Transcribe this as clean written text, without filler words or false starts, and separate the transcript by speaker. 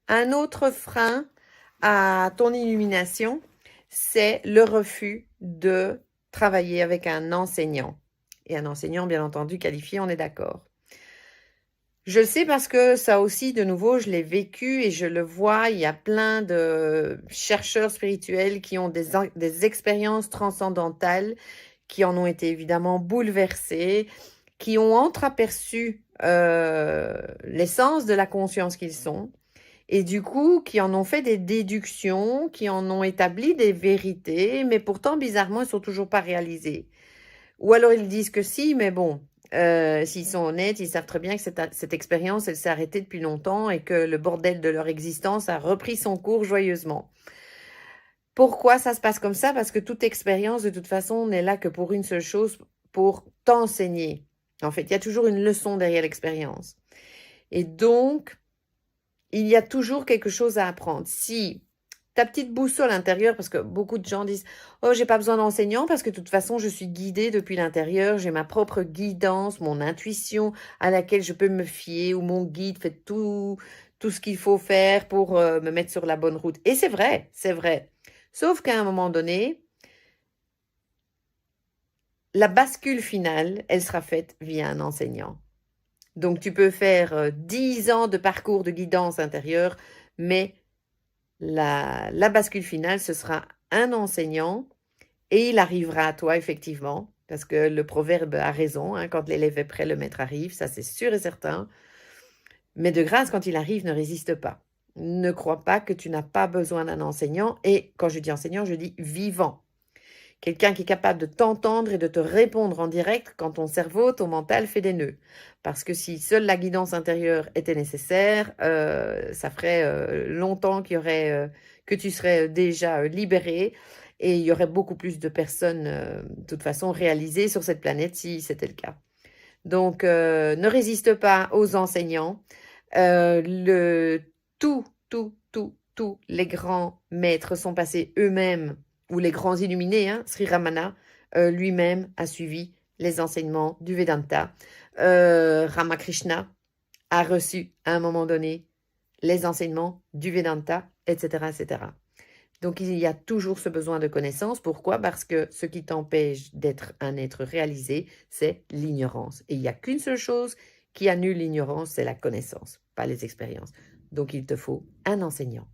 Speaker 1: Un autre frein à ton illumination, c'est le refus de travailler avec un enseignant. Et un enseignant, bien entendu, qualifié, on est d'accord. Je le sais parce que ça aussi, de nouveau, je l'ai vécu et je le vois. Il y a plein de chercheurs spirituels qui ont des expériences transcendantales, qui en ont été évidemment bouleversés, qui ont entreaperçu l'essence de la conscience qu'ils sont, et du coup, qui en ont fait des déductions, qui en ont établi des vérités, mais pourtant, bizarrement, ils ne sont toujours pas réalisés. Ou alors ils disent que si, mais bon, s'ils sont honnêtes, ils savent très bien que cette expérience, elle s'est arrêtée depuis longtemps et que le bordel de leur existence a repris son cours joyeusement. Pourquoi ça se passe comme ça? Parce que toute expérience, de toute façon, n'est là que pour une seule chose, pour t'enseigner. En fait, il y a toujours une leçon derrière l'expérience. Et donc, il y a toujours quelque chose à apprendre. Si ta petite boussole intérieure, parce que beaucoup de gens disent « Oh, j'ai pas besoin d'enseignant parce que de toute façon, je suis guidée depuis l'intérieur, j'ai ma propre guidance, mon intuition à laquelle je peux me fier, ou mon guide fait tout ce qu'il faut faire pour me mettre sur la bonne route. » Et c'est vrai, c'est vrai. Sauf qu'à un moment donné, la bascule finale, elle sera faite via un enseignant. Donc, tu peux faire 10 ans de parcours de guidance intérieure, mais la bascule finale, ce sera un enseignant et il arrivera à toi, effectivement, parce que le proverbe a raison, hein, quand l'élève est prêt, le maître arrive, ça c'est sûr et certain. Mais de grâce, quand il arrive, ne résiste pas. Ne crois pas que tu n'as pas besoin d'un enseignant, et quand je dis enseignant, je dis vivant. Quelqu'un qui est capable de t'entendre et de te répondre en direct quand ton cerveau, ton mental fait des nœuds. Parce que si seule la guidance intérieure était nécessaire, ça ferait longtemps que tu serais déjà libéré et il y aurait beaucoup plus de personnes, de toute façon, réalisées sur cette planète si c'était le cas. Donc, ne résiste pas aux enseignants. Tous les grands maîtres sont passés eux-mêmes, ou les grands illuminés, hein, Sri Ramana lui-même a suivi les enseignements du Vedanta. Ramakrishna a reçu à un moment donné les enseignements du Vedanta, etc., etc. Donc il y a toujours ce besoin de connaissance. Pourquoi? Parce que ce qui t'empêche d'être un être réalisé, c'est l'ignorance. Et il n'y a qu'une seule chose qui annule l'ignorance, c'est la connaissance, pas les expériences. Donc il te faut un enseignant.